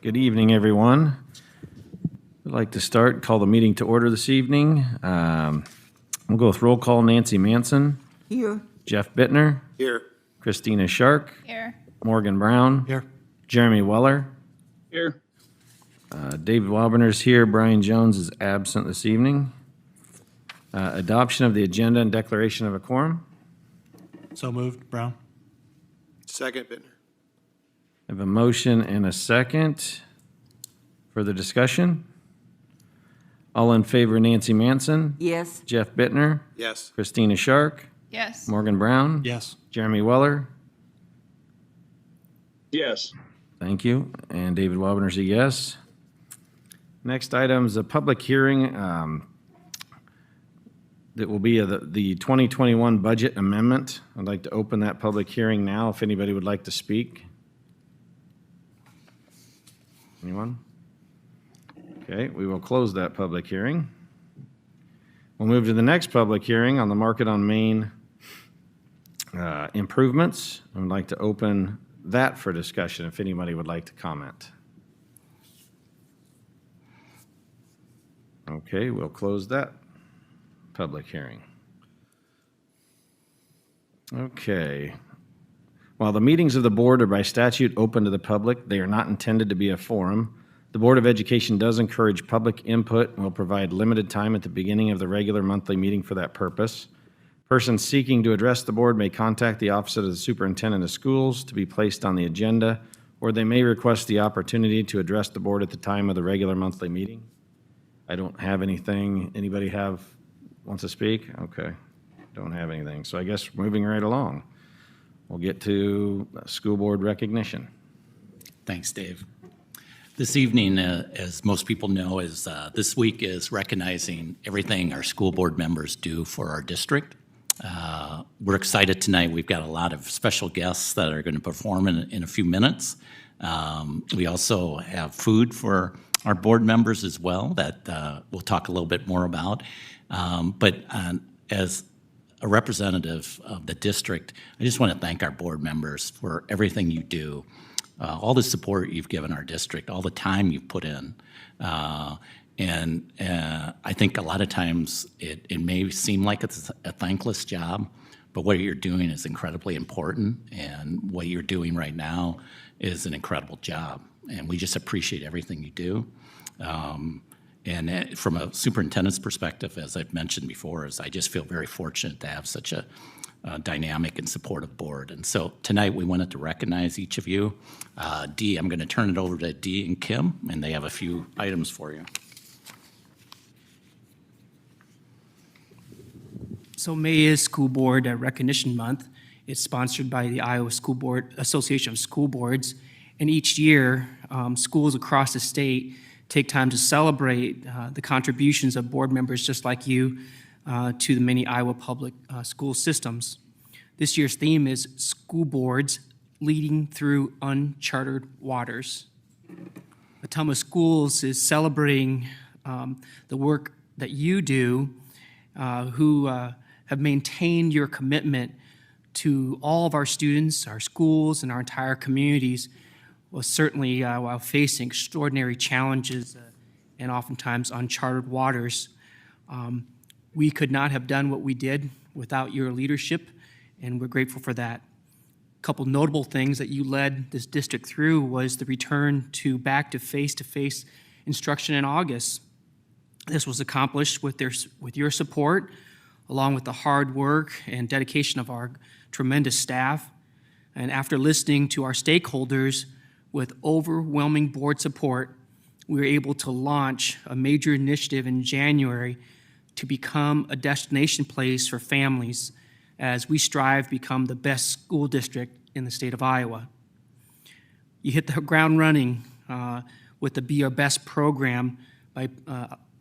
Good evening, everyone. I'd like to call the meeting to order this evening. We'll go with roll call. Nancy Manson. Here. Jeff Bittner. Here. Christina Shark. Here. Morgan Brown. Here. Jeremy Weller. Here. David Waberner's here. Brian Jones is absent this evening. Adoption of the agenda and declaration of a quorum. So moved. Brown. Second, Bittner. I have a motion and a second. Further discussion? All in favor, Nancy Manson. Yes. Jeff Bittner. Yes. Christina Shark. Yes. Morgan Brown. Yes. Jeremy Weller. Yes. Thank you. And David Waberner's a yes. Next item is a public hearing that will be the 2021 budget amendment. I'd like to open that public hearing now if anybody would like to speak. Anyone? Okay, we will close that public hearing. We'll move to the next public hearing on the Market on Main improvements. I would like to open that for discussion if anybody would like to comment. Okay, we'll close that public hearing. Okay. While the meetings of the board are by statute open to the public, they are not intended to be a forum. The Board of Education does encourage public input and will provide limited time at the beginning of the regular monthly meeting for that purpose. Persons seeking to address the board may contact the Office of the Superintendent of Schools to be placed on the agenda, or they may request the opportunity to address the board at the time of the regular monthly meeting. I don't have anything. Anybody wants to speak? Okay, don't have anything. So I guess moving right along, we'll get to school board recognition. Thanks, Dave. This evening, as most people know, this week is recognizing everything our school board members do for our district. We're excited tonight. We've got a lot of special guests that are going to perform in a few minutes. We also have food for our board members as well that we'll talk a little bit more about. But as a representative of the district, I just want to thank our board members for everything you do. All the support you've given our district, all the time you've put in. And I think a lot of times it may seem like it's a thankless job, but what you're doing is incredibly important, and what you're doing right now is an incredible job. And we just appreciate everything you do. And from a superintendent's perspective, as I've mentioned before, I just feel very fortunate to have such a dynamic and supportive board. And so tonight we wanted to recognize each of you. Dee, I'm going to turn it over to Dee and Kim, and they have a few items for you. So May is School Board Recognition Month. It's sponsored by the Iowa School Board Association of School Boards. And each year, schools across the state take time to celebrate the contributions of board members just like you to the many Iowa public school systems. This year's theme is School Boards Leading Through Uncharted Waters. Ottumwa Schools is celebrating the work that you do, who have maintained your commitment to all of our students, our schools, and our entire communities, well, certainly while facing extraordinary challenges and oftentimes uncharted waters. We could not have done what we did without your leadership, and we're grateful for that. A couple notable things that you led this district through was the return back to face-to-face instruction in August. This was accomplished with your support, along with the hard work and dedication of our tremendous staff. And after listening to our stakeholders with overwhelming board support, we were able to launch a major initiative in January to become a destination place for families as we strive to become the best school district in the state of Iowa. You hit the ground running with the Be Our Best program by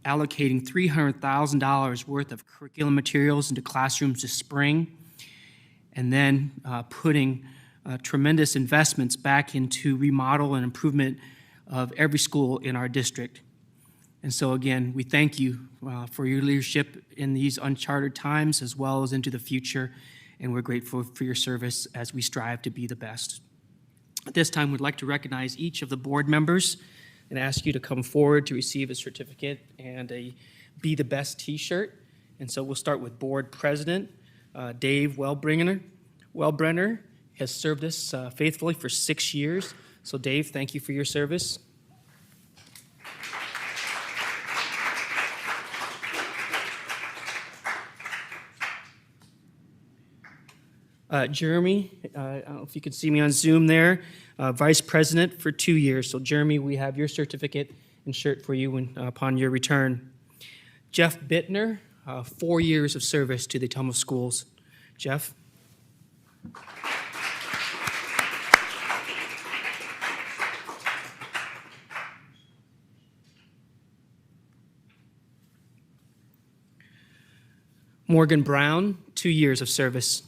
allocating $300,000 worth of curriculum materials into classrooms this spring, and then putting tremendous investments back into remodel and improvement of every school in our district. And so again, we thank you for your leadership in these uncharted times as well as into the future, and we're grateful for your service as we strive to be the best. At this time, we'd like to recognize each of the board members and ask you to come forward to receive a certificate and a Be the Best t-shirt. And so we'll start with Board President Dave Wellbrenner. Wellbrenner has served us faithfully for 6 years. So Dave, thank you for your service. Jeremy, I don't know if you can see me on Zoom there, Vice President for 2 years. So Jeremy, we have your certificate and shirt for you upon your return. Jeff Bittner, 4 years of service to the Ottumwa schools. Jeff? Morgan Brown, 2 years of service.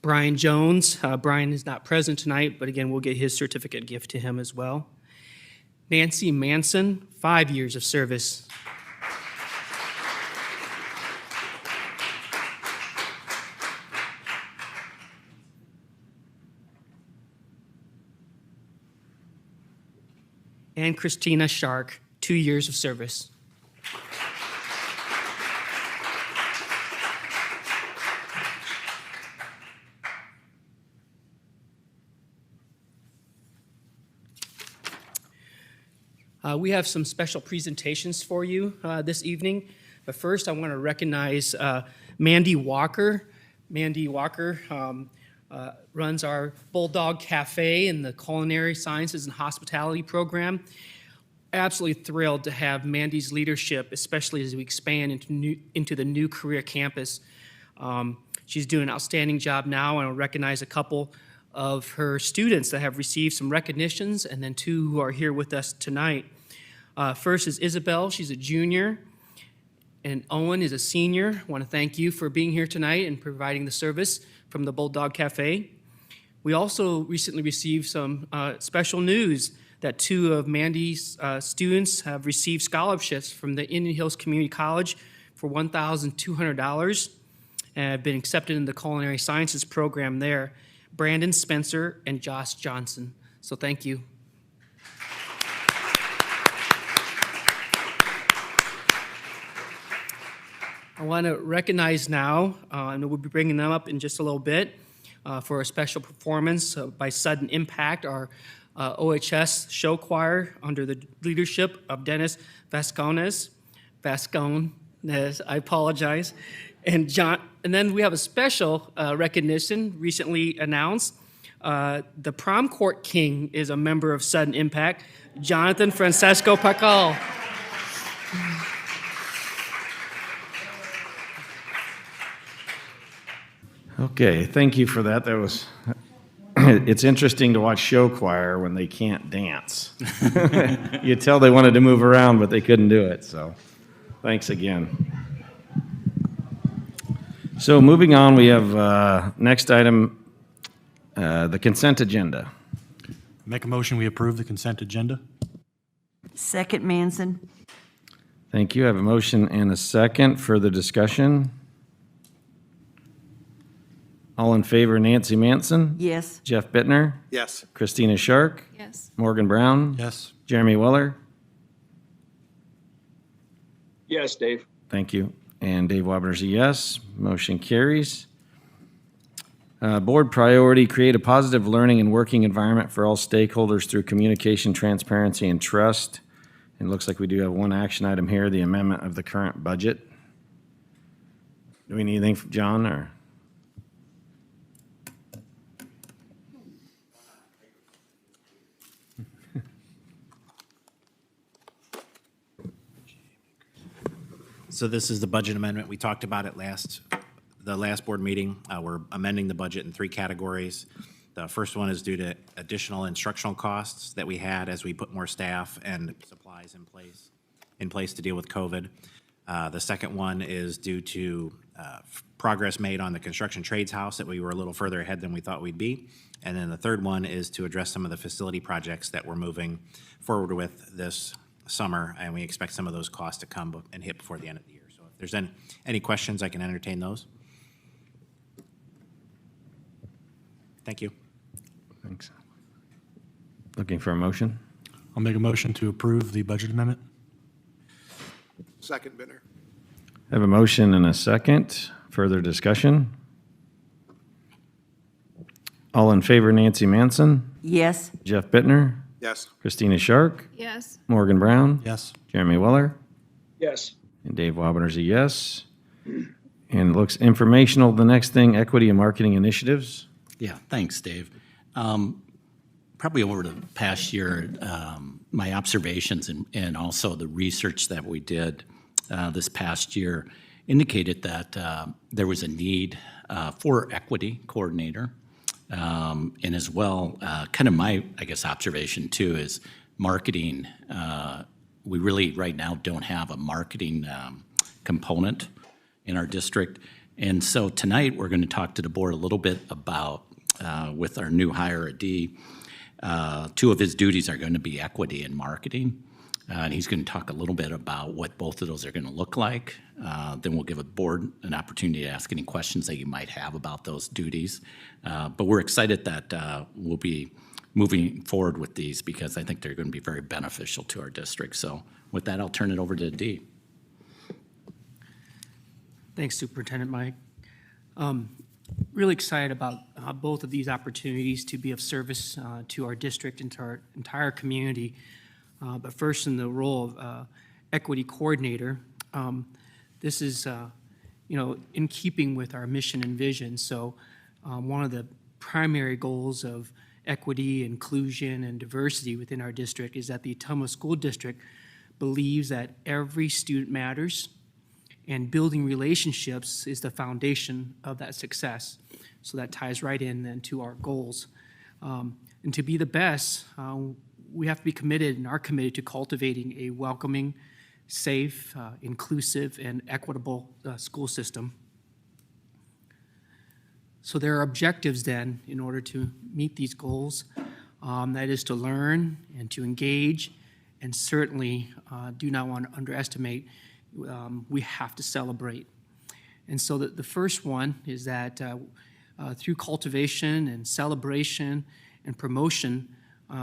Brian Jones. Brian is not present tonight, but again, we'll get his certificate gift to him as well. Nancy Manson, 5 years of service. And Christina Shark, 2 years of service. We have some special presentations for you this evening. But first, I want to recognize Mandy Walker. Mandy Walker runs our Bulldog Cafe in the Culinary Sciences and Hospitality program. Absolutely thrilled to have Mandy's leadership, especially as we expand into the new career campus. She's doing an outstanding job now, and I'll recognize a couple of her students that have received some recognitions, and then 2 who are here with us tonight. First is Isabel. She's a junior, and Owen is a senior. I want to thank you for being here tonight and providing the service from the Bulldog Cafe. We also recently received some special news that 2 of Mandy's students have received scholarships from the Indian Hills Community College for $1,200 and have been accepted in the Culinary Sciences program there. Brandon Spencer and Josh Johnson. So thank you. I want to recognize now, and we'll be bringing them up in just a little bit, for a special performance by Sudden Impact, our OHS show choir under the leadership of Dennis Vascones, I apologize, and John. And then we have a special recognition recently announced. The prom court king is a member of Sudden Impact, Jonathan Francesco Pacal. Okay, thank you for that. That was, it's interesting to watch show choir when they can't dance. You tell they wanted to move around, but they couldn't do it, so thanks again. So moving on, we have next item, the consent agenda. Make a motion, we approve the consent agenda. Second, Manson. Thank you. I have a motion and a second. Further discussion? All in favor, Nancy Manson? Yes. Jeff Bittner? Yes. Christina Shark? Yes. Morgan Brown? Yes. Jeremy Weller? Yes, Dave. Thank you. And Dave Wabner's a yes. Motion carries. Board priority, create a positive learning and working environment for all stakeholders through communication, transparency, and trust. It looks like we do have one action item here, the amendment of the current budget. Do we need anything from John, or? So this is the budget amendment. We talked about it the last board meeting. We're amending the budget in 3 categories. The first one is due to additional instructional costs that we had as we put more staff and supplies in place to deal with COVID. The second one is due to progress made on the construction trades house, that we were a little further ahead than we thought we'd be. And then the third one is to address some of the facility projects that we're moving forward with this summer, and we expect some of those costs to come and hit before the end of the year. So if there's any questions, I can entertain those. Thank you. Thanks. Looking for a motion? I'll make a motion to approve the budget amendment. Second, Bittner. I have a motion and a second. Further discussion? All in favor, Nancy Manson, Yes. Jeff Bittner, Yes. Christina Shark, Yes. Morgan Brown, Yes. Jeremy Weller, Yes. and Dave Waboner's a yes. And it looks informational. The next thing, equity and marketing initiatives. Yeah, thanks, Dave. Probably over the past year, my observations and also the research that we did this past year indicated that there was a need for equity coordinator. And as well, kind of my, I guess, observation too is marketing. We really right now don't have a marketing component in our district. And so tonight, we're going to talk to the board a little bit about, with our new hire, D, two of his duties are going to be equity and marketing. And he's going to talk a little bit about what both of those are going to look like. Then we'll give the board an opportunity to ask any questions that you might have about those duties. But we're excited that we'll be moving forward with these because I think they're going to be very beneficial to our district. So with that, I'll turn it over to D. Thanks, Superintendent Mike. Really excited about both of these opportunities to be of service to our district and to our entire community. But first, in the role of equity coordinator, this is, in keeping with our mission and vision. So one of the primary goals of equity, inclusion, and diversity within our district is that the Ottumwa School District believes that every student matters, and building relationships is the foundation of that success. So that ties right in then to our goals. And to be the best, we have to be committed and are committed to cultivating a welcoming, safe, inclusive, and equitable school system. So there are objectives then in order to meet these goals. That is to learn and to engage, and certainly do not want to underestimate, we have to celebrate. And so the first one is that through cultivation and celebration and promotion,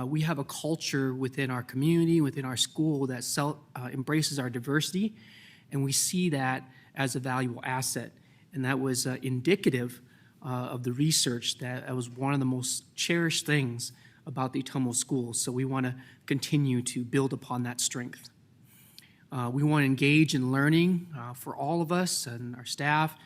we have a culture within our community, within our school that embraces our diversity, and we see that as a valuable asset. And that was indicative of the research that was one of the most cherished things about the Ottumwa schools. So we want to continue to build upon that strength. We want to engage in learning for all of us and our staff,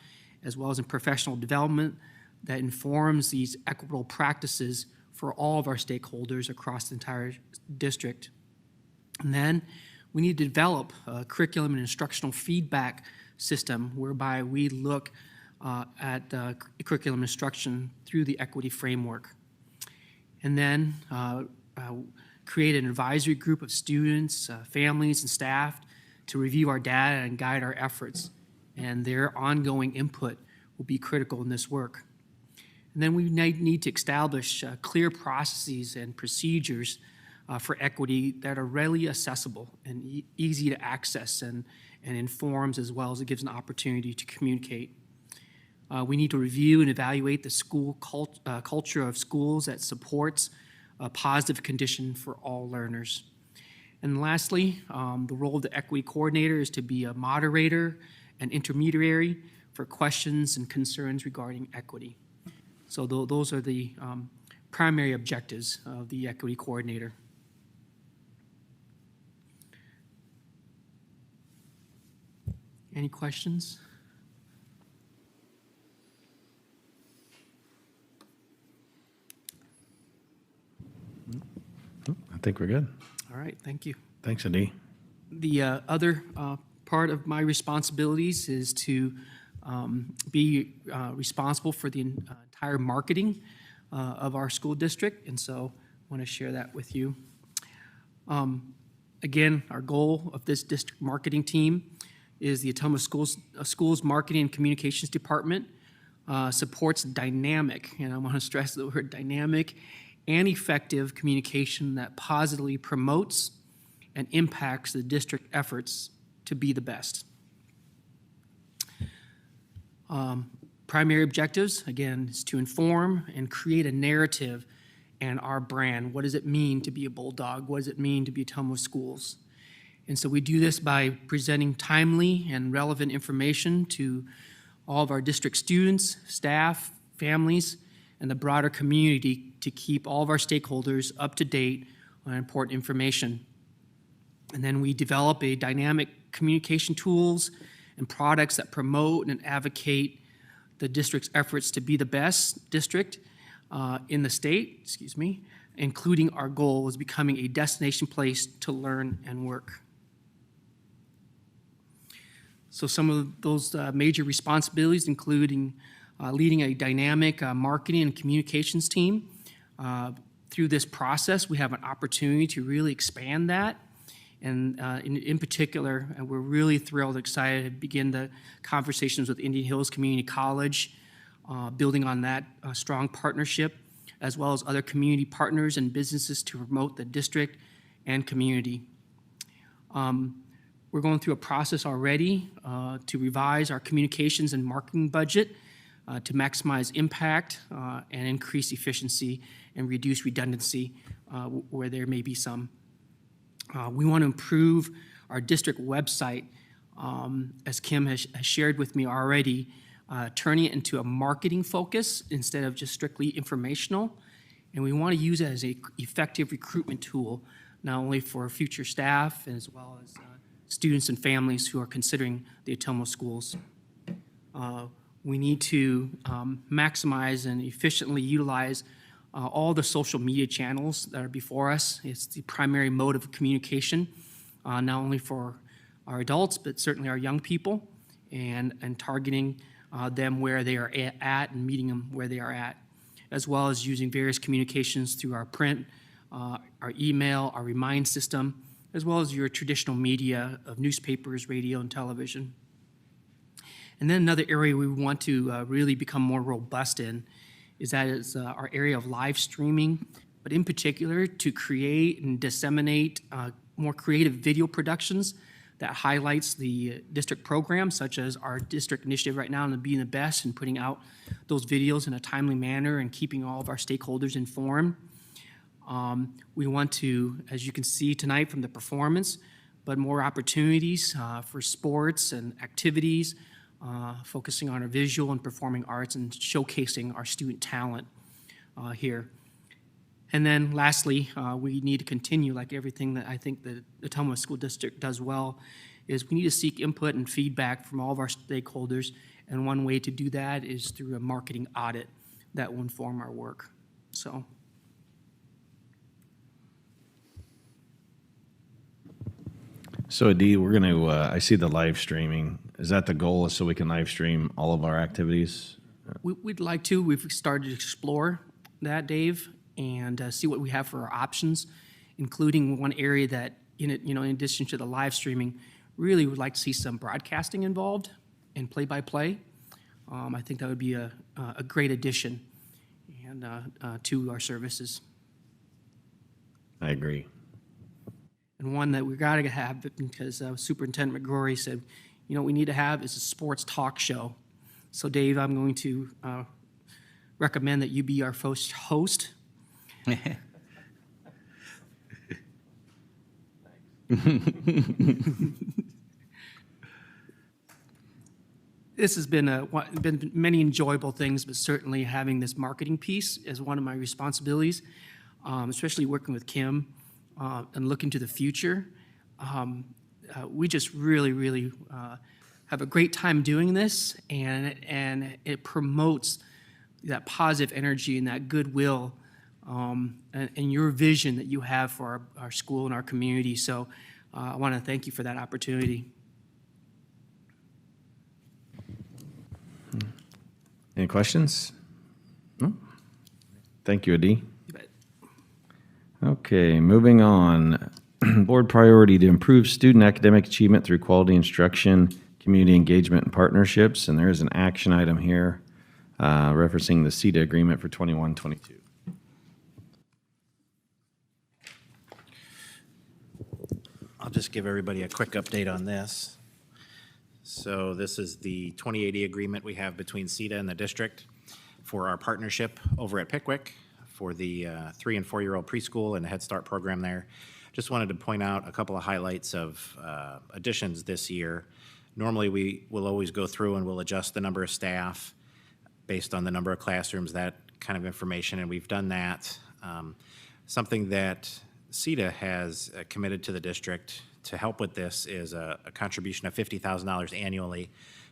as well as in professional development that informs these equitable practices for all of our stakeholders across the entire district. And then we need to develop a curriculum and instructional feedback system whereby we look at curriculum instruction through the equity framework. And then create an advisory group of students, families, and staff to review our data and guide our efforts. And their ongoing input will be critical in this work. And then we need to establish clear processes and procedures for equity that are readily accessible and easy to access and informs as well as it gives an opportunity to communicate. We need to review and evaluate the school culture of schools that supports a positive condition for all learners. And lastly, the role of the equity coordinator is to be a moderator and intermediary for questions and concerns regarding equity. So those are the primary objectives of the equity coordinator. Any questions? I think we're good. All right, thank you. Thanks, Adi. The other part of my responsibilities is to be responsible for the entire marketing of our school district, and so I want to share that with you. Again, our goal of this district marketing team is the Ottumwa Schools Marketing and Communications Department. Supports dynamic, and I want to stress the word dynamic, and effective communication that positively promotes and impacts the district efforts to be the best. Primary objectives, again, is to inform and create a narrative and our brand. What does it mean to be a Bulldog? What does it mean to be Ottumwa Schools? And so we do this by presenting timely and relevant information to all of our district students, staff, families, and the broader community to keep all of our stakeholders up to date on important information. And then we develop a dynamic communication tools and products that promote and advocate the district's efforts to be the best district in the state, including our goal is becoming a destination place to learn and work. So some of those major responsibilities including leading a dynamic marketing and communications team. Through this process, we have an opportunity to really expand that. And in particular, we're really thrilled, excited to begin the conversations with Indian Hills Community College, building on that strong partnership, as well as other community partners and businesses to promote the district and community. We're going through a process already to revise our communications and marketing budget to maximize impact and increase efficiency and reduce redundancy where there may be some. We want to improve our district website, as Kim has shared with me already, turning it into a marketing focus instead of just strictly informational. And we want to use it as an effective recruitment tool, not only for future staff as well as students and families who are considering the Ottumwa schools. We need to maximize and efficiently utilize all the social media channels that are before us. It's the primary mode of communication, not only for our adults, but certainly our young people, and targeting them where they are at and meeting them where they are at, as well as using various communications through our print, our email, our Remind system, as well as your traditional media of newspapers, radio, and television. And then another area we want to really become more robust in is our area of live streaming, but in particular to create and disseminate more creative video productions that highlights the district programs, such as our district initiative right now on being the best and putting out those videos in a timely manner and keeping all of our stakeholders informed. We want to, as you can see tonight from the performance, but more opportunities for sports and activities, focusing on our visual and performing arts and showcasing our student talent here. And then lastly, we need to continue, like everything that I think the Ottumwa School District does well, is we need to seek input and feedback from all of our stakeholders. And one way to do that is through a marketing audit that will inform our work. So. So Adi, we're going to, I see the live streaming. Is that the goal, is so we can live stream all of our activities? We'd like to. We've started to explore that, Dave, and see what we have for our options, including one area that, in addition to the live streaming, really would like to see some broadcasting involved and play-by-play. I think that would be a great addition and to our services. I agree. And one that we got to have, because Superintendent McGrory said, what we need to have is a sports talk show. So Dave, I'm going to recommend that you be our first host. This has been many enjoyable things, but certainly having this marketing piece is one of my responsibilities, especially working with Kim and looking to the future. We just really have a great time doing this, and it promotes that positive energy and that goodwill and your vision that you have for our school and our community. So I want to thank you for that opportunity. Any questions? No? Thank you, Adi. You bet. Okay, moving on. Board priority to improve student academic achievement through quality instruction community engagement and partnerships, and there is an action item here referencing the CETA agreement for 21-22. I'll just give everybody a quick update on this. So this is the 2080 agreement we have between CETA and the district for our partnership over at Pickwick for the 3 and 4-year-old preschool and the Head Start program there. Just wanted to point out a couple of highlights of additions this year. Normally, we will always go through and we'll adjust the number of staff based on the number of classrooms, that kind of information, and we've done that. Something that CETA has committed to the district to help with this is a contribution of $50,000 annually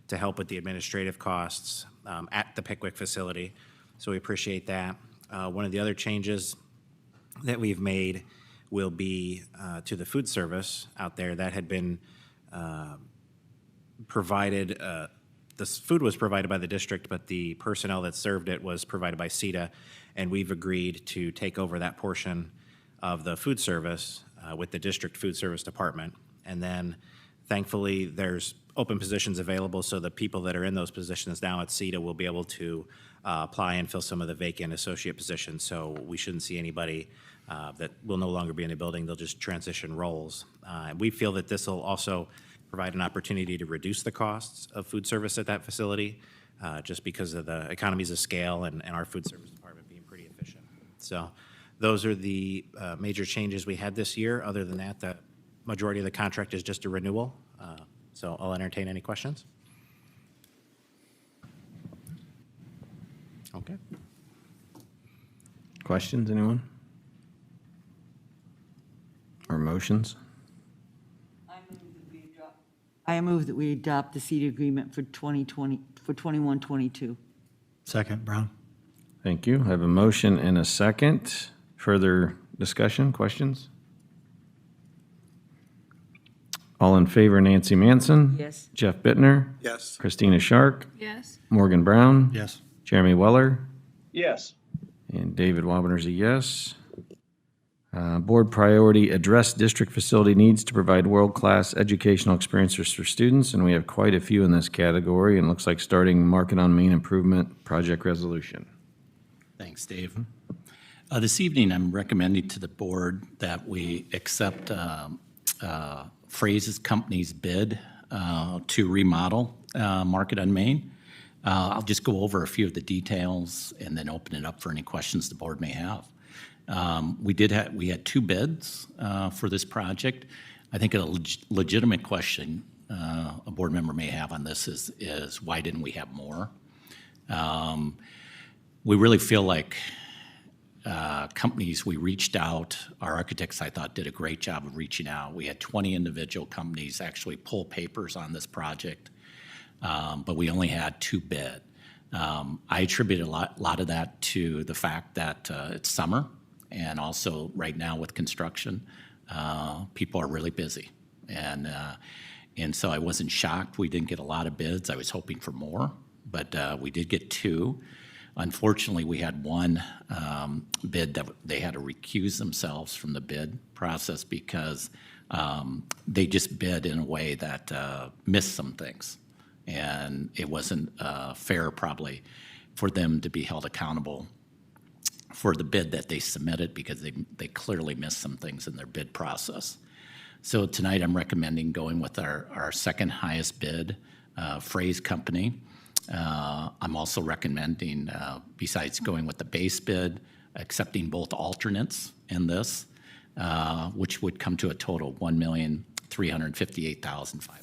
to help with the administrative costs at the Pickwick facility. So we appreciate that. One of the other changes that we've made will be to the food service out there. That had been provided, this food was provided by the district, but the personnel that served it was provided by CETA, and we've agreed to take over that portion of the food service with the district food service department. And then thankfully, there's open positions available, so the people that are in those positions now at CETA will be able to apply and fill some of the vacant associate positions. So we shouldn't see anybody that will no longer be in the building. They'll just transition roles. We feel that this will also provide an opportunity to reduce the costs of food service at that facility, just because of the economies of scale and our food service department being pretty efficient. So those are the major changes we had this year. Other than that, the majority of the contract is just a renewal. So I'll entertain any questions. Okay. Questions, anyone? Or motions? I move that we adopt the CETA agreement for 2020, for 21-22. Second, Brown. Thank you. I have a motion and a second. Further discussion, questions? All in favor, Nancy Manson? Yes. Jeff Bittner? Yes. Christina Shark? Yes. Morgan Brown? Yes. Jeremy Weller? Yes. And David Waboner's a yes. Board priority, address district facility needs to provide world-class educational experiences for students, and we have quite a few in this category, and it looks like starting Market on Main Improvement Project Resolution. Thanks, Dave. This evening, I'm recommending to the board that we accept Phrases Company's bid to remodel Market on Main. I'll just go over a few of the details and then open it up for any questions the board may have. We had 2 bids for this project. I think a legitimate question a board member may have on this is why didn't we have more? We really feel like companies, we reached out, our architects, I thought, did a great job of reaching out. We had 20 individual companies actually pull papers on this project, but we only had 2 bid. I attribute a lot of that to the fact that it's summer, and also right now with construction, people are really busy. And so I wasn't shocked we didn't get a lot of bids. I was hoping for more, but we did get 2. Unfortunately, we had 1 bid that they had to recuse themselves from the bid process because they just bid in a way that missed some things. And it wasn't fair probably for them to be held accountable for the bid that they submitted because they clearly missed some things in their bid process. So tonight I'm recommending going with our second highest bid, Phrase Company. I'm also recommending, besides going with the base bid, accepting both alternates in this, which would come to a total of $1,358,523.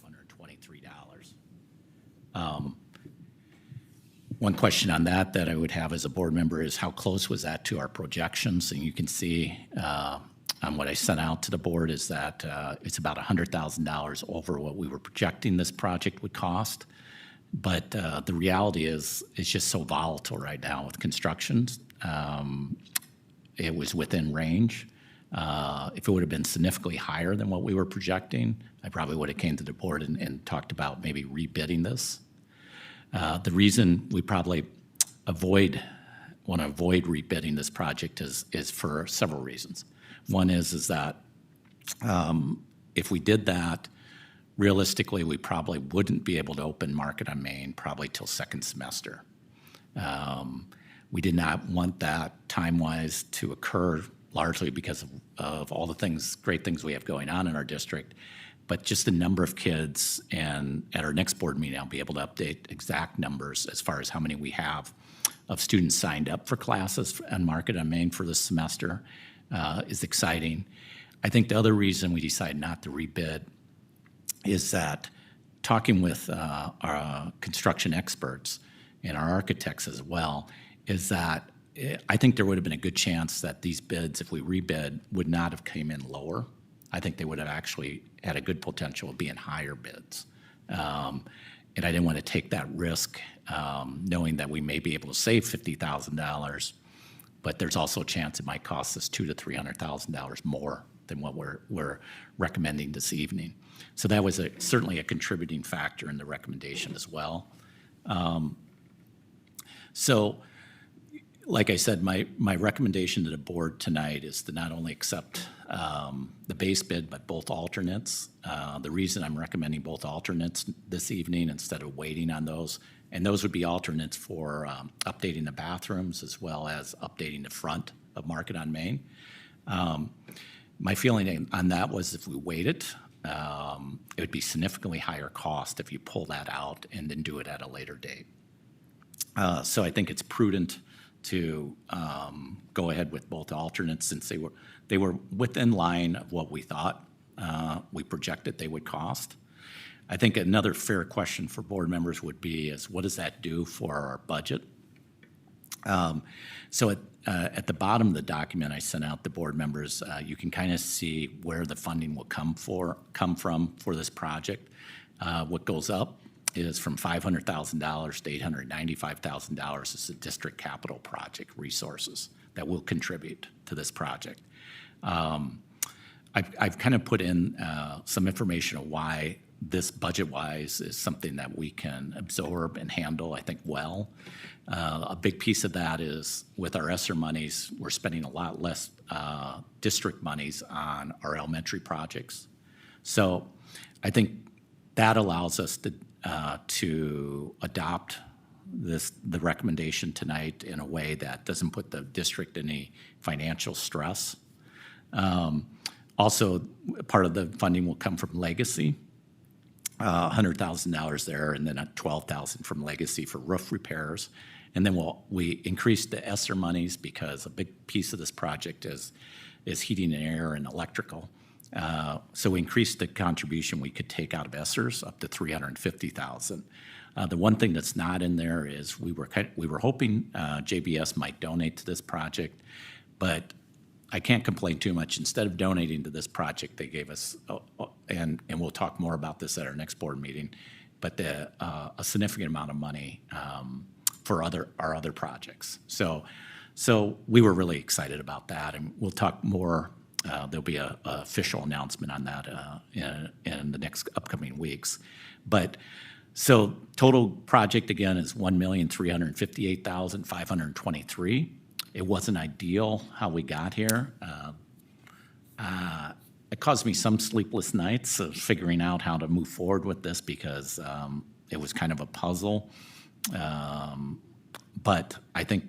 One question on that I would have as a board member is how close was that to our projections? And you can see on what I sent out to the board is that it's about $100,000 over what we were projecting this project would cost. But the reality is it's just so volatile right now with construction. It was within range. If it would have been significantly higher than what we were projecting, I probably would have came to the board and talked about maybe rebidding this. The reason we probably want to avoid rebidding this project is for several reasons. One is that if we did that, realistically, we probably wouldn't be able to open Market on Main probably till second semester. We did not want that time-wise to occur largely because of all the things, great things we have going on in our district, but just the number of kids, and at our next board meeting, I'll be able to update exact numbers as far as how many we have of students signed up for classes on Market on Main for this semester is exciting. I think the other reason we decided not to rebid is that talking with our construction experts and our architects as well, is that I think there would have been a good chance that these bids, if we rebid, would not have came in lower. I think they would have actually had a good potential of being higher bids. And I didn't want to take that risk, knowing that we may be able to save $50,000, but there's also a chance it might cost us $200,000 to $300,000 more than what we're recommending this evening. So that was certainly a contributing factor in the recommendation as well. So, like I said, my recommendation to the board tonight is to not only accept the base bid, but both alternates. The reason I'm recommending both alternates this evening instead of waiting on those, and those would be alternates for updating the bathrooms as well as updating the front of Market on Main. My feeling on that was if we waited, it would be significantly higher cost if you pull that out and then do it at a later date. So I think it's prudent to go ahead with both alternates since they were within line of what we thought we projected they would cost. I think another fair question for board members would be is what does that do for our budget? So at the bottom of the document I sent out to board members, you can kind of see where the funding will come from for this project. What goes up is from $500,000 to $895,000 is the district capital project resources that will contribute to this project. I've kind of put in some information of why this budget-wise is something that we can absorb and handle, I think, well. A big piece of that is with our ESSER monies, we're spending a lot less district monies on our elementary projects. So I think that allows us to adopt the recommendation tonight in a way that doesn't put the district in any financial stress. Also, part of the funding will come from legacy, $100,000 there, and then $12,000 from legacy for roof repairs. And then we increased the ESSER monies because a big piece of this project is heating and air and electrical. So we increased the contribution we could take out of ESSERs up to $350,000. The one thing that's not in there is we were hoping JBS might donate to this project, but I can't complain too much. Instead of donating to this project, they gave us, and we'll talk more about this at our next board meeting, but a significant amount of money for our other projects. So we were really excited about that, and we'll talk more. There'll be an official announcement on that in the next upcoming weeks. But so total project again is $1,358,523. It wasn't ideal how we got here. It caused me some sleepless nights of figuring out how to move forward with this because it was kind of a puzzle. But I think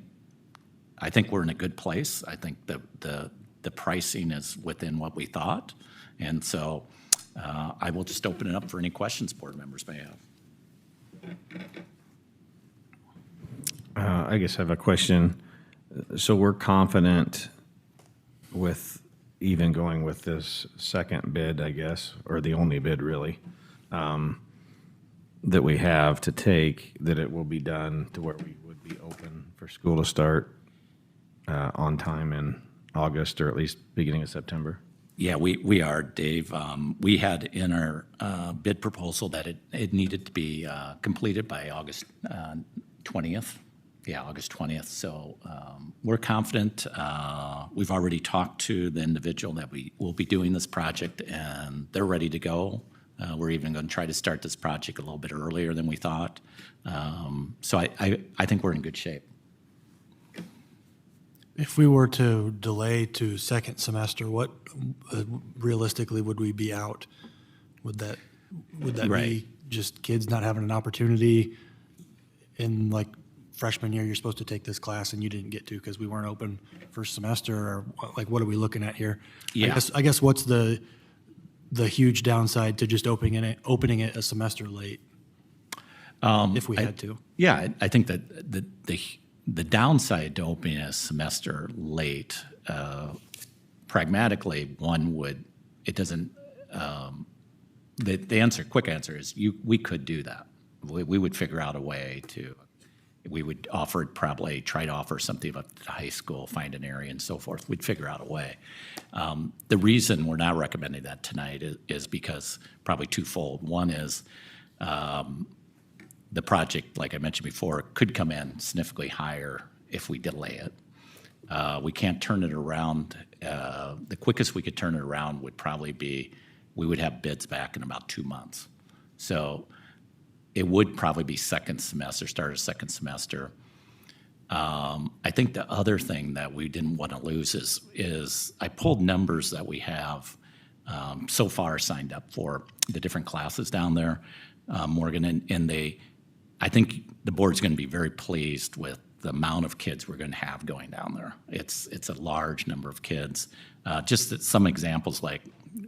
we're in a good place. I think the pricing is within what we thought. And so I will just open it up for any questions board members may have. I guess I have a question. So we're confident with even going with this second bid, I guess, or the only bid really, that we have to take, that it will be done to where we would be open for school to start on time in August or at least beginning of September? Yeah, we are, Dave. We had in our bid proposal that it needed to be completed by August 20th. Yeah, August 20th. So we're confident. We've already talked to the individual that we will be doing this project, and they're ready to go. We're even going to try to start this project a little bit earlier than we thought. So I think we're in good shape. If we were to delay to second semester, what realistically would we be out? Would that Would that Right. be just kids not having an opportunity in like freshman year, you're supposed to take this class and you didn't get to because we weren't open first semester, or like, what are we looking at here? Yeah. I guess what's the huge downside to just opening it a semester late? If we had to. Yeah, I think that the downside to opening a semester late, pragmatically, it doesn't, quick answer is we could do that. We would figure out a way we would try to offer something up to high school, find an area and so forth. We'd figure out a way. The reason we're not recommending that tonight is because probably twofold. One is, the project, like I mentioned before, could come in significantly higher if we delay it. We can't turn it around. The quickest we could turn it around would probably be, we would have bids back in about 2 months. So it would probably be start of second semester. I think the other thing that we didn't want to lose is I pulled numbers that we have so far signed up for the different classes down there, Morgan, and I think the board's going to be very pleased with the amount of kids we're going to have going down there. It's a large number of kids. Just some examples, like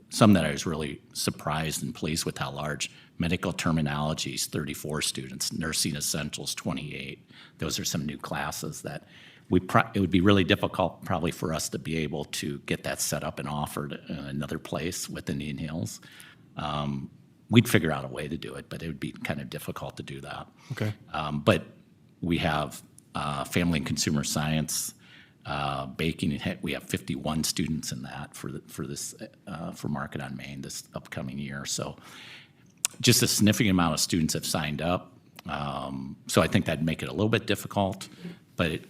some that I was really surprised and pleased with how large. Medical terminology is 34 students, nursing essentials 28. Those are some new classes that it would be really difficult probably for us to be able to get that set up and offered in another place with Indian Hills. We'd figure out a way to do it, but it would be kind of difficult to do that. Okay. But we have family and consumer science, baking. We have 51 students in that for Market on Main this upcoming year. So just a significant amount of students have signed up. So I think that'd make it a little bit difficult. But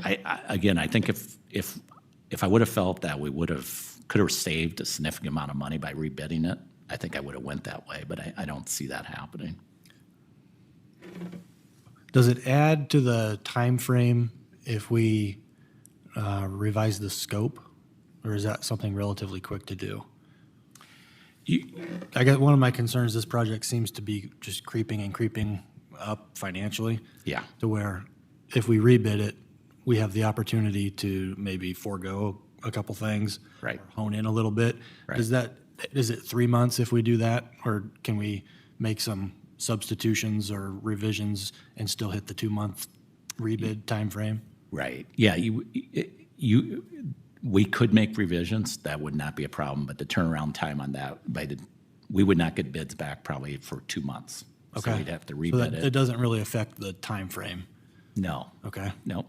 I think if I would have felt that we could have saved a significant amount of money by rebidding it, I think I would have went that way, but I don't see that happening. Does it add to the time frame if we revise the scope, or is that something relatively quick to do? I guess one of my concerns, this project seems to be just creeping up financially. Yeah. To where if we rebid it, we have the opportunity to maybe forego a couple things. Right. Or hone in a little bit. Right. Is it 3 months if we do that, or can we make some substitutions or revisions and still hit the 2-month rebid timeframe? Right. Yeah. We could make revisions. That would not be a problem. But the turnaround time on that, we would not get bids back probably for 2 months. Okay. So we'd have to So rebid it it. doesn't really affect the timeframe. No. Okay. No.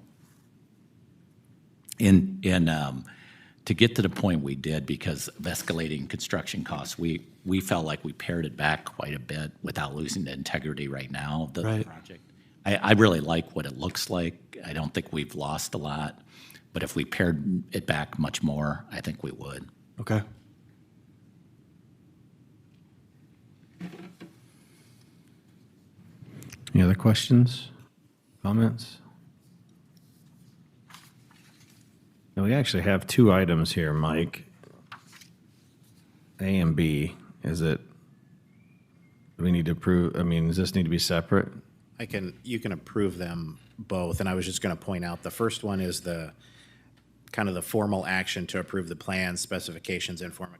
To get to the point we did because of escalating construction costs, we felt like we pared it back quite a bit without losing the integrity right now of the Right. project. I really like what it looks like. I don't think we've lost a lot, but if we pared it back much more, I think we would. Okay. Any other questions, comments? Now, we actually have 2 items here, Mike. A and B. Do we need to approve, does this need to be separate? You can approve them both, and I was just going to point out, the first one is the kind of the formal action to approve the plans, specifications, and form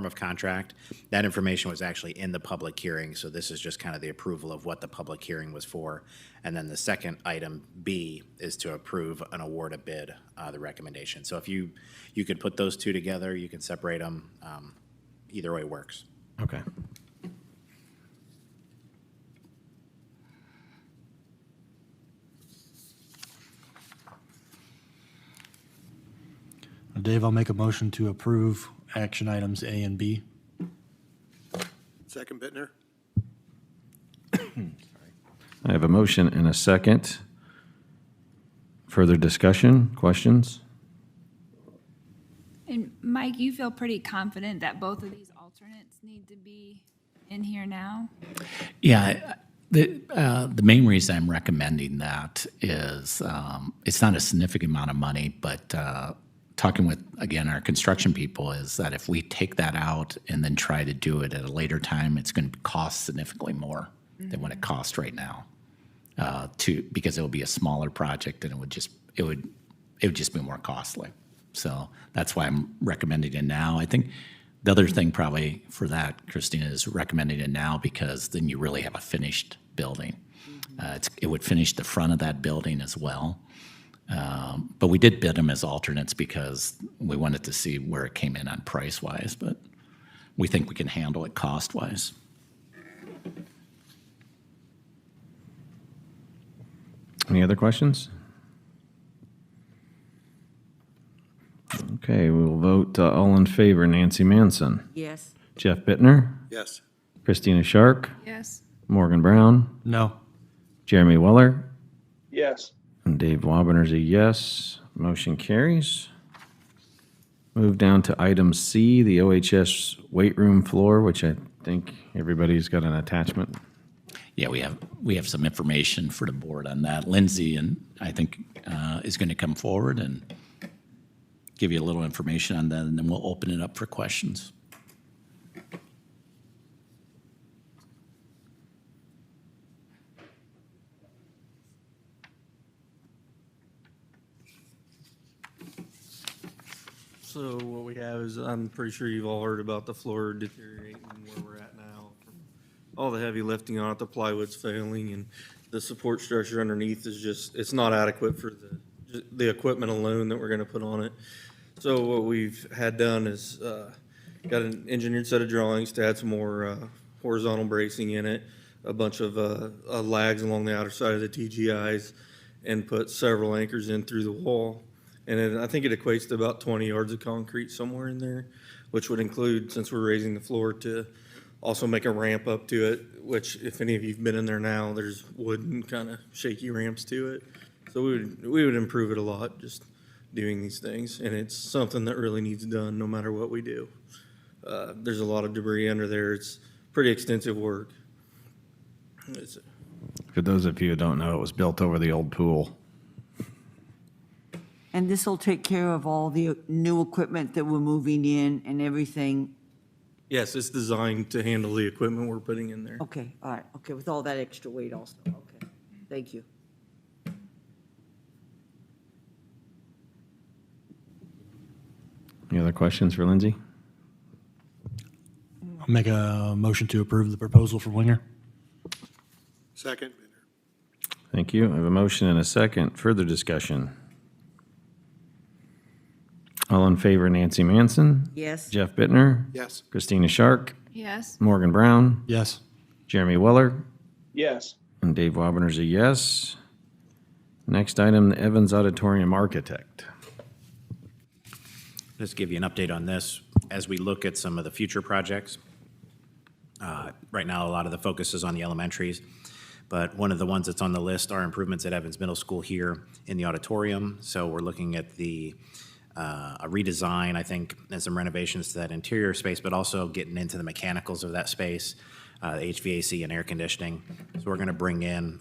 of contract. That information was actually in the public hearing, so this is just kind of the approval of what the public hearing was for. And then the second item, B, is to approve an award of bid, the recommendation. So if you could put those two together, you can separate them. Either way works. Okay. Dave, I'll make a motion to approve action items A and B. Second, Bittner. I have a motion and a second. Further discussion, questions? And Mike, you feel pretty confident that both of these alternates need to be in here now? Yeah, the main reason I'm recommending that is it's not a significant amount of money, but talking with, again, our construction people, is that if we take that out and then try to do it at a later time, it's going to cost significantly more than what it costs right now. Because it will be a smaller project and it would just be more costly. So that's why I'm recommending it now. I think the other thing probably for that, Christina, is recommending it now because then you really have a finished building. It would finish the front of that building as well. But we did bid them as alternates because we wanted to see where it came in on price-wise, but we think we can handle it cost-wise. Any other questions? Okay, we will vote all in favor. Nancy Manson, Yes. Jeff Bittner, Yes. Christina Shark, Yes. Morgan Brown, No. Jeremy Weller, Yes. and Dave Waboner's a yes. Motion carries. Move down to item C, the OHS weight room floor, which I think everybody's got an attachment. Yeah, we have some information for the board on that. Lindsay, and I think, is going to come forward and give you a little information on that, and then we'll open it up for questions. So what we have is, I'm pretty sure you've all heard about the floor deteriorating where we're at now. All the heavy lifting on it, the plywood's failing, and the support structure underneath is just, it's not adequate for the equipment alone that we're gonna put on it. So what we've had done is, got an engineered set of drawings to add some more horizontal bracing in it, a bunch of lags along the outer side of the TGIs, and put several anchors in through the wall. And I think it equates to about 20 yards of concrete somewhere in there, which would include, since we're raising the floor, to also make a ramp up to it, which if any of you've been in there now, there's wooden kind of shaky ramps to it. So we would improve it a lot just doing these things. And it's something that really needs done no matter what we do. There's a lot of debris under there. It's pretty extensive work. For those of you who don't know, it was built over the old pool. And this will take care of all the new equipment that we're moving in and everything? Yes, it's designed to handle the equipment we're putting in there. Okay, all right, okay, with all that extra weight also, okay. Thank you. Any other questions for Lindsay? I'll make a motion to approve the proposal for Winger. Second. Thank you. I have a motion and a second. Further discussion? All in favor, Nancy Manson, Yes? Jeff Bittner, Yes. Christina Shark, Yes. Morgan Brown, Yes. Jeremy Weller, Yes. and Dave Waboner's a yes. Next item, the Evans Auditorium Architect. Just give you an update on this. As we look at some of the future projects, right now, a lot of the focus is on the elementaries, but one of the ones that's on the list are improvements at Evans Middle School here in the auditorium. So we're looking at a redesign, I think, and some renovations to that interior space, but also getting into the mechanicals of that space, HVAC and air conditioning. So we're going to bring in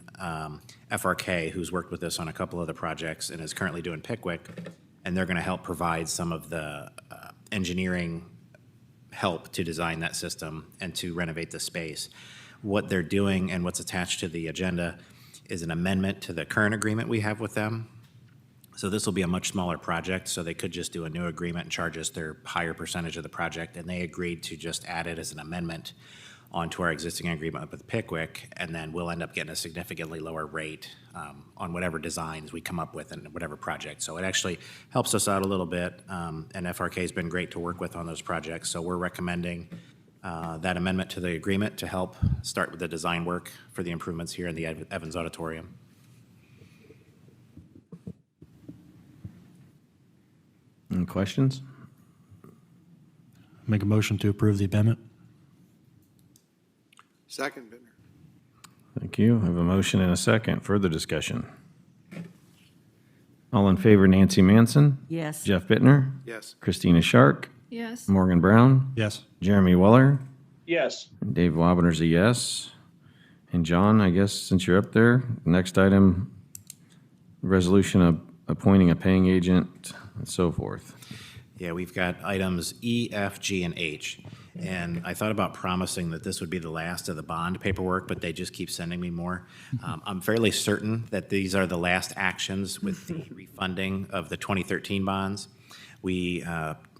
FRK, who's worked with us on a couple of the projects and is currently doing Pickwick, and they're going to help provide some of the engineering help to design that system and to renovate the space. What they're doing and what's attached to the agenda is an amendment to the current agreement we have with them. So this will be a much smaller project, so they could just do a new agreement and charge us their higher percentage of the project, and they agreed to just add it as an amendment onto our existing agreement with Pickwick, and then we'll end up getting a significantly lower rate on whatever designs we come up with in whatever project. So it actually helps us out a little bit, and FRK has been great to work with on those projects, so we're recommending that amendment to the agreement to help start with the design work for the improvements here in the Evans Auditorium. Any questions? Make a motion to approve the amendment. Second. Bittner. Thank you. I have a motion and a second. Further discussion? All in favor, Nancy Manson, Yes? Jeff Bittner, Yes. Christina Shark, Yes. Morgan Brown, Yes. Jeremy Weller, Yes. and Dave Waboner's a yes. And John, I guess since you're up there, next item, resolution appointing a paying agent, and so forth. Yeah, we've got items E, F, G, and H. And I thought about promising that this would be the last of the bond paperwork, but they just keep sending me more. I'm fairly certain that these are the last actions with the refunding of the 2013 bonds. We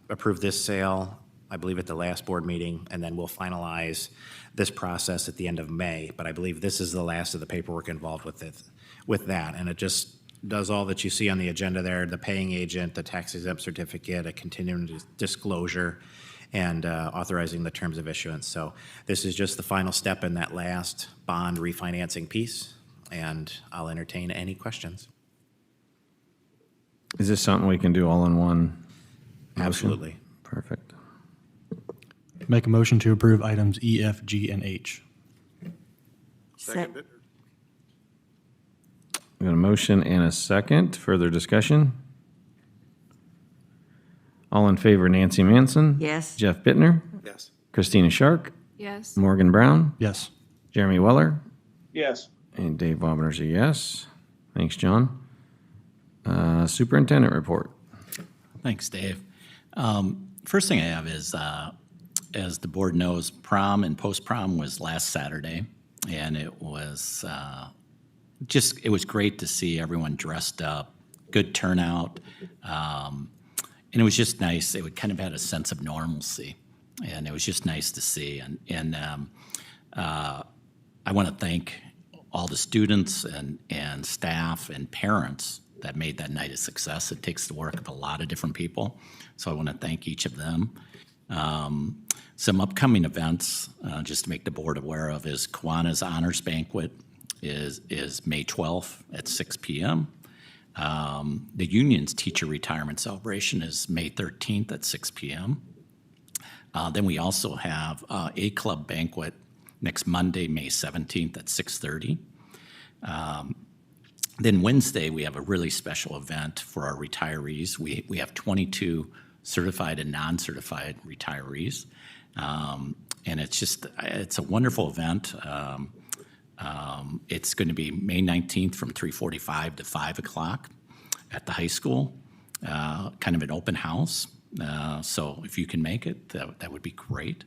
approved this sale, I believe, at the last board meeting, and then we'll finalize this process at the end of May. But I believe this is the last of the paperwork involved with that. And it just does all that you see on the agenda there, the paying agent, the tax exempt certificate, a continuing disclosure, and authorizing the terms of issuance. So this is just the final step in that last bond refinancing piece, and I'll entertain any questions. Is this something we can do all in one motion? Absolutely. Perfect. Make a motion to approve items E, F, G, and H. Second, Bittner. We got a motion and a second. Further discussion? All in favor, Nancy Manson? Yes. Jeff Bittner? Yes. Christina Shark? Yes. Morgan Brown? Yes. Jeremy Weller? Yes. And Dave Wobbener's a yes. Thanks, John. Superintendent report. Thanks, Dave. First thing I have is, as the board knows, prom and post-prom was last Saturday, and it was it was great to see everyone dressed up, good turnout, and it was just nice. It kind of had a sense of normalcy, and it was just nice to see. And I want to thank all the students and staff and parents that made that night a success. It takes the work of a lot of different people, so I want to thank each of them. Some upcoming events, just to make the board aware of, is Kiwanis Honors Banquet is May 12th at 6 p.m. The Union's teacher retirement celebration is May 13th at 6 p.m. Then we also have a club banquet next Monday, May 17th at 6:30. Then Wednesday, we have a really special event for our retirees. We have 22 certified and non-certified retirees. And it's a wonderful event. It's going to be May 19th from 3:45 to 5 o'clock at the high school, kind of an open house. So if you can make it, that would be great.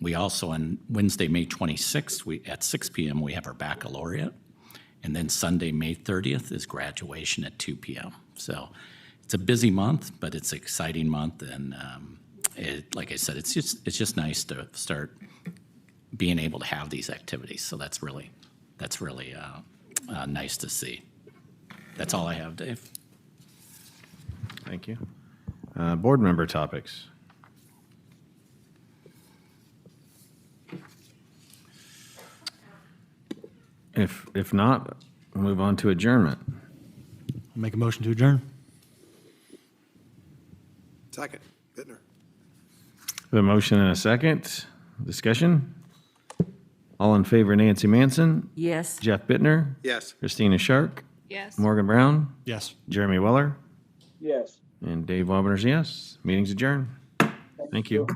We also, on Wednesday, May 26th, at 6 p.m., we have our baccalaureate. And then Sunday, May 30th, is graduation at 2 p.m. So it's a busy month, but it's an exciting month. And like I said, it's just nice to start being able to have these activities. So that's really nice to see. That's all I have, Dave. Thank you. Board member topics. If not, we'll move on to adjournment. Make a motion to adjourn. Second, Bittner. We have a motion and a second. Discussion? All in favor, Nancy Manson? Yes. Jeff Bittner? Yes. Christina Shark? Yes. Morgan Brown? Yes. Jeremy Weller? Yes. And Dave Wobbener's yes. Meeting's adjourned. Thank you.